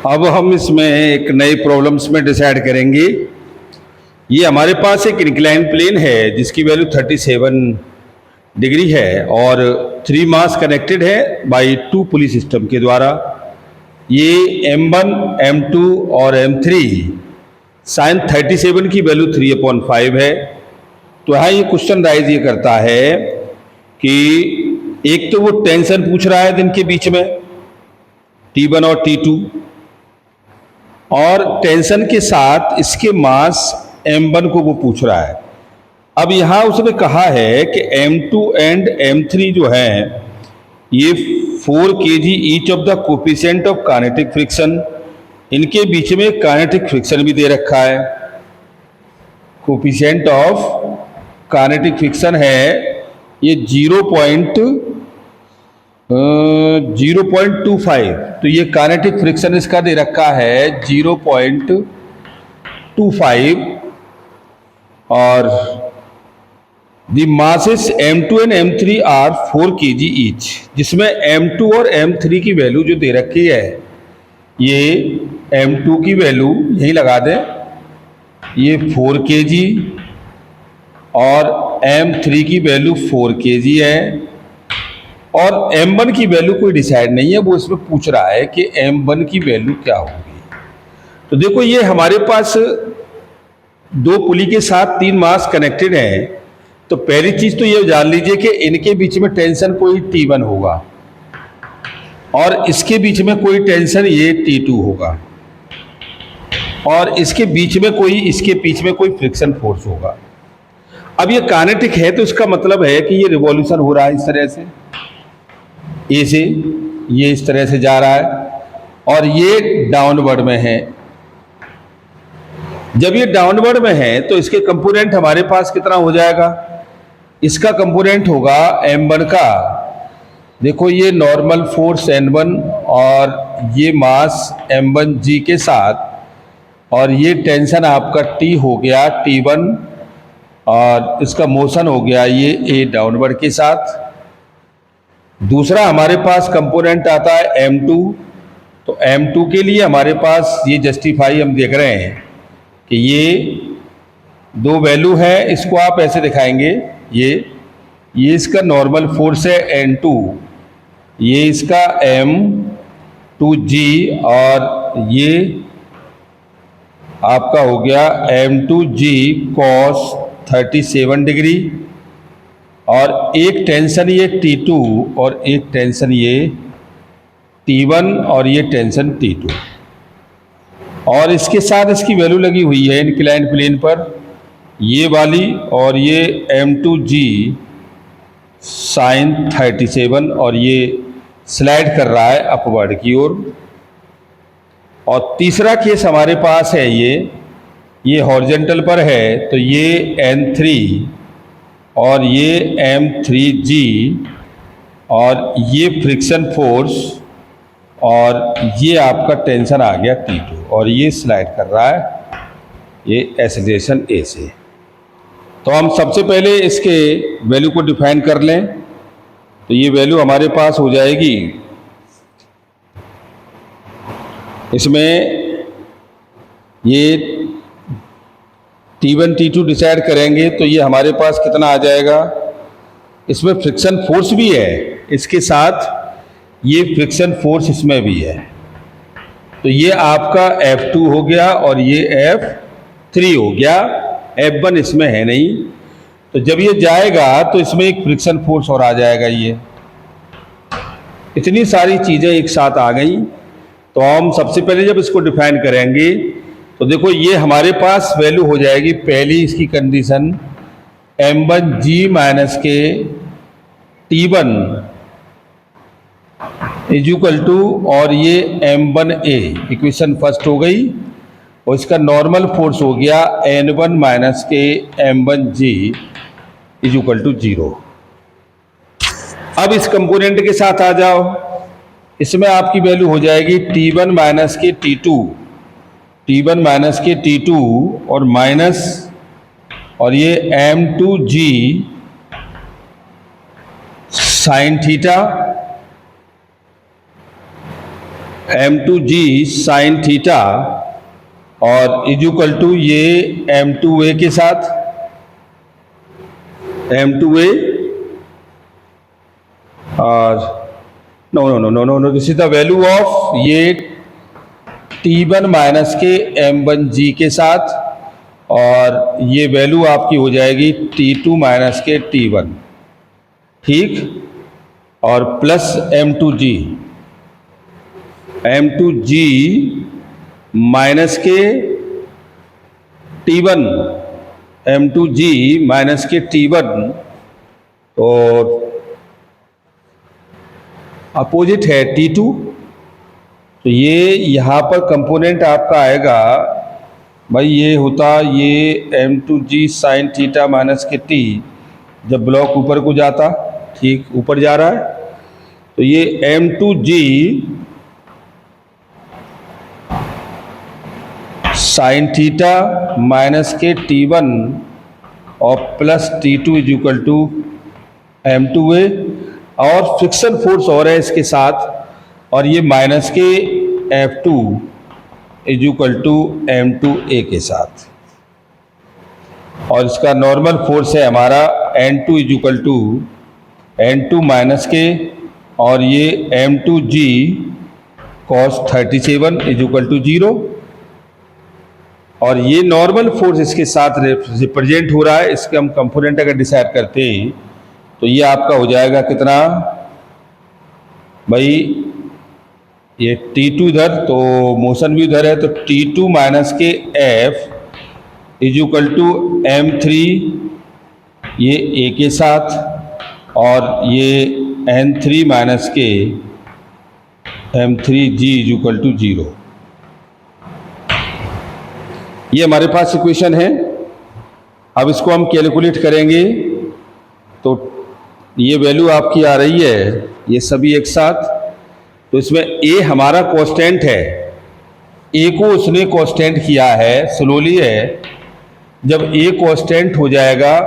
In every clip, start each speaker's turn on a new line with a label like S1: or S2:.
S1: अब हम इसमें एक नई प्रॉब्लम्स में डिसाइड करेंगे। ये हमारे पास एक इंक्लाइन प्लेन है जिसकी वैल्यू 37 डिग्री है और 3 मास कनेक्टेड है बाय 2 पुली सिस्टम के द्वारा। ये M1, M2 और M3 साइन 37 की वैल्यू 3/5 है। तो यहाँ ये क्वेश्चन राइज ये करता है कि एक तो वो टेंशन पूछ रहा है इनके बीच में T1 और T2, और टेंशन के साथ इसके मास M1 को वो पूछ रहा है। अब यहाँ उसने कहा है कि M2 एंड M3 जो है ये 4 kg each of the coefficient of kinetic friction, इनके बीच में काइनेटिक फ्रिक्शन भी दे रखा है। कोफिशिएंट ऑफ काइनेटिक फ्रिक्शन है ये 0.25, तो ये काइनेटिक फ्रिक्शन इसका दे रखा है 0.25, और the masses M2 and M3 are 4 kg each, जिसमें M2 और M3 की वैल्यू जो दे रखी है, ये M2 की वैल्यू यही लगा दें, ये 4 kg और M3 की वैल्यू 4 kg है, और M1 की वैल्यू कोई डिसाइड नहीं है। वो इसमें पूछ रहा है कि M1 की वैल्यू क्या होगी। तो देखो ये हमारे पास 2 पुली के साथ 3 मास कनेक्टेड हैं। तो पहली चीज तो ये जान लीजिए कि इनके बीच में टेंशन कोई T1 होगा और इसके बीच में कोई टेंशन ये T2 होगा, और इसके बीच में कोई फ्रिक्शन फोर्स होगा। अब ये काइनेटिक है तो इसका मतलब है कि ये रिवॉल्यूशन हो रहा है इस तरह से, ए से ये इस तरह से जा रहा है, और ये डाउनवर्ड में है। जब ये डाउनवर्ड में है तो इसके कंपोनेंट हमारे पास कितना हो जाएगा, इसका कंपोनेंट होगा M1 का, देखो ये नॉर्मल फोर्स N1 और ये मास M1G के साथ, और ये टेंशन आपका T हो गया T1, और इसका मोशन हो गया ये A डाउनवर्ड के साथ। दूसरा हमारे पास कंपोनेंट आता है M2, तो M2 के लिए हमारे पास ये जस्टिफाई हम देख रहे हैं कि ये 2 वैल्यू है। इसको आप ऐसे दिखाएंगे, ये इसका नॉर्मल फोर्स है N2, ये इसका M2G, और ये आपका हो गया M2G cos 37 डिग्री, और एक टेंशन ये T2 और एक टेंशन ये T1 और ये टेंशन T2, और इसके साथ इसकी वैल्यू लगी हुई है इंक्लाइंड प्लेन पर ये वाली, और ये M2G साइन 37, और ये स्लाइड कर रहा है अपवर्ड की ओर। और तीसरा केस हमारे पास है ये हॉरिजॉन्टल पर है, तो ये N3 और ये M3G, और ये फ्रिक्शन फोर्स, और ये आपका टेंशन आ गया T2, और ये स्लाइड कर रहा है ये एक्सेलरेशन A से। तो हम सबसे पहले इसके वैल्यू को डिफाइन कर लें। तो ये वैल्यू हमारे पास हो जाएगी, इसमें ये T1 T2 डिसाइड करेंगे तो ये हमारे पास कितना आ जाएगा, इसमें फ्रिक्शन फोर्स भी है, इसके साथ ये फ्रिक्शन फोर्स इसमें भी है, तो ये आपका F2 हो गया और ये F3 हो गया, F1 इसमें है नहीं। तो जब ये जाएगा तो इसमें एक फ्रिक्शन फोर्स और आ जाएगा। ये इतनी सारी चीज़ें एक साथ आ गई। तो हम सबसे पहले जब इसको डिफाइन करेंगे तो देखो ये हमारे पास वैल्यू हो जाएगी, पहली इसकी कंडीशन M1G माइनस के T1 इज इक्वल टू, और ये M1A इक्वेशन फर्स्ट हो गई, और इसका नॉर्मल फोर्स हो गया N1 माइनस के M1G इज इक्वल टू 0। अब इस कंपोनेंट के साथ आ जाओ, इसमें आपकी वैल्यू हो जाएगी T1 माइनस के T2 और माइनस, और ये M2G sine theta, m2g sine theta और इक्वल टू ये m2a के साथ m2a और no no no no no no this is the value of ये t1 माइनस के m1g के साथ और ये वैल्यू आपकी हो जाएगी t2 माइनस के t1, ठीक, और प्लस m2g माइनस के t1 m2g माइनस के t1 और अपोजिट है t2। तो ये यहाँ पर कंपोनेंट आपका आएगा भाई, ये होता ये m2g साइन थीटा माइनस के t, जब ब्लॉक ऊपर को जाता, ठीक ऊपर जा रहा है, तो ये m2g साइन थीटा माइनस के t1 और plus t2 is equal to m2a और फ्रिक्शन फोर्स और है इसके साथ, और ये माइनस के F2 is equal to m2a के साथ, और इसका नॉर्मल फोर्स है हमारा N2 is equal to N2 minus के और ये m2g cos 37 is equal to 0, और ये नॉर्मल फोर्स इसके साथ रिप्रेजेंट हो रहा है। इसके हम कंपोनेंट अगर डिसाइड करते हैं तो ये आपका हो जाएगा कितना भाई, ये T2 इधर तो मोशन भी उधर है, तो T2 माइनस के F is equal to M3 ये A के साथ और ये N3 माइनस के M3G इज इक्वल टू 0। ये हमारे पास इक्वेशन है। अब इसको हम कैलकुलेट करेंगे तो ये वैल्यू आपकी आ रही है, ये सभी एक साथ, तो इसमें A हमारा कांस्टेंट है, A को उसने कांस्टेंट किया है, स्लोली है। जब A कांस्टेंट हो जाएगा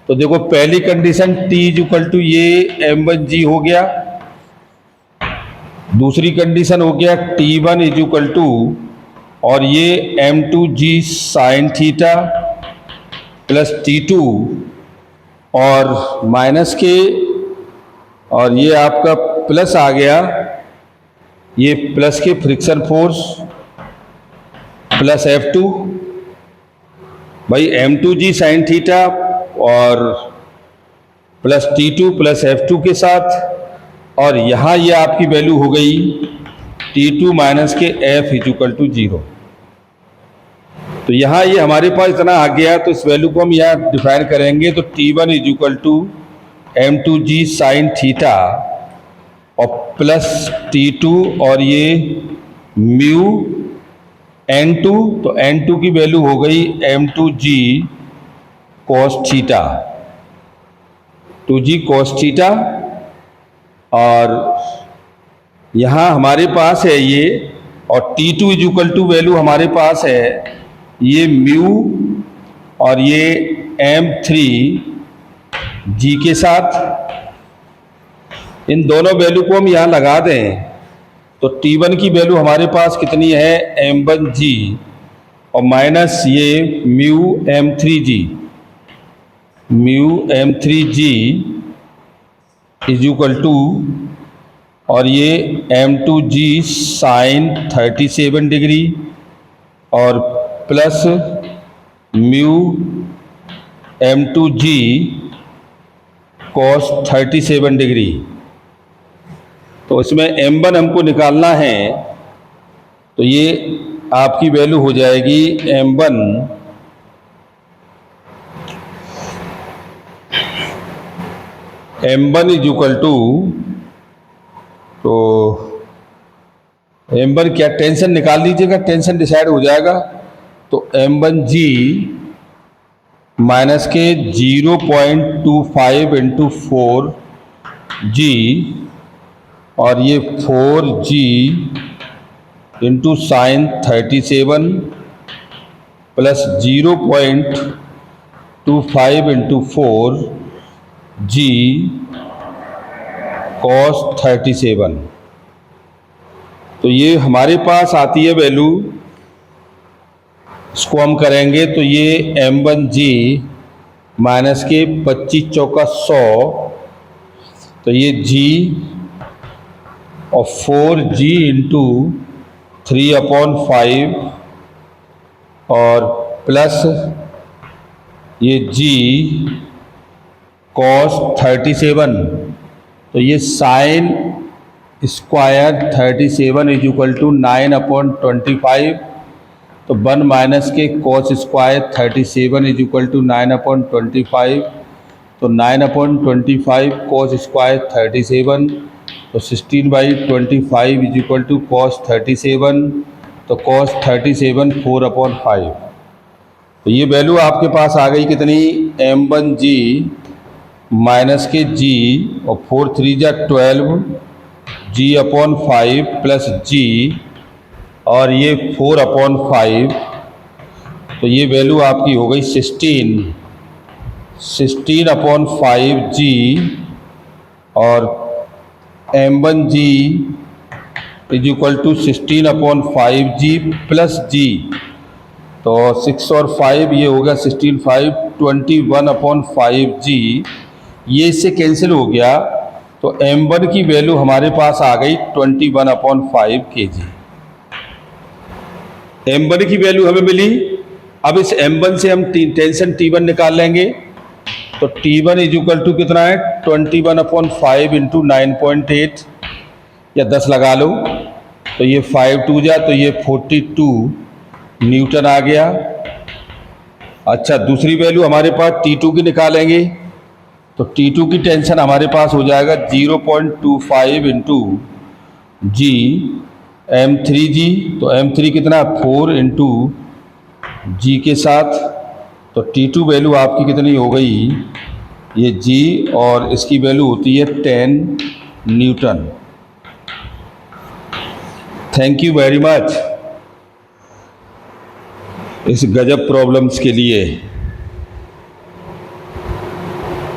S1: तो देखो पहली condition T is equal to ये m1g हो गया, दूसरी कंडीशन हो गया T1 इज इक्वल टू और ये m2g sine theta plus T2 और माइनस के, और ये आपका प्लस आ गया, ये प्लस के फ्रिक्शन फोर्स प्लस F2 भाई m2g साइन थीटा और प्लस T2 प्लस F2 के साथ, और यहाँ ये आपकी वैल्यू हो गई T2 माइनस के F इज इक्वल टू 0। तो यहाँ ये हमारे पास इतना आ गया, तो इस वैल्यू को हम यहाँ डिफाइन करेंगे तो T1 is equal to m2g sine theta और प्लस T2 और ये म्यू N2, तो N2 की वैल्यू हो गई m2g cos theta, 2g cos theta, और यहाँ हमारे पास है ये, और T2 is equal to value हमारे पास है ये म्यू और ये m3g के साथ। इन दोनों वैल्यू को हम यहाँ लगा दें तो T1 की वैल्यू हमारे पास कितनी है m1g और माइनस ये mu m3g is equal to और ये m2g साइन 37 डिग्री और plus mu m2g cos 37 degree. तो इसमें m1 हमको निकालना है, तो ये आपकी वैल्यू हो जाएगी m1 इज इक्वल टू, तो m1 क्या, टेंशन निकाल लीजिएगा, टेंशन डिसाइड हो जाएगा। तो m1g माइनस के 0.25 इंटू 4g और ये 4g into sine 37 plus 0.25 into 4g cos 37। तो तो ये हमारे पास आती है वैल्यू, इसको हम करेंगे तो ये m1g माइनस के 25 चौका 100, तो ये g और 4g इंटू 3/5 और प्लस ये g cos 37, तो ये sine square 37 is equal to 9/25, तो 1 माइनस के cos square 37 is equal to 9/25, तो 9/25 cos स्क्वायर 37, तो 16/25 इज इक्वल टू cos 37, तो cos 37 4/5। तो ये वैल्यू आपके पास आ गई कितनी, m1g माइनस के g और 4 3 जा 12 g/5 प्लस g और ये 4/5, तो ये वैल्यू आपकी हो गई 16/5g और m1g is equal to 16/5g plus g, तो 6 और 5 ये हो गया 16 5 21/5g, ये इससे कैंसिल हो गया, तो m1 की वैल्यू हमारे पास आ गई 21/5 kg। m1 की वैल्यू हमें मिली। अब इस m1 से हम टेंशन T1 निकाल लेंगे, तो T1 इज इक्वल टू कितना है 21/5 इंटू 9.8 या 10 लगा लो, तो ये 5 2 जा, तो ये 42 न्यूटन आ गया। अच्छा, दूसरी वैल्यू हमारे पास T2 की निकालेंगे, तो T2 की टेंशन हमारे पास हो जाएगा 0.25 इंटू जी m3g, तो m3 कितना 4 इंटू जी के साथ, तो T2 वैल्यू आपकी कितनी हो गई, ये g और इसकी वैल्यू होती है 10 Newton. Thank you very much इस गजब प्रॉब्लम्स के लिए।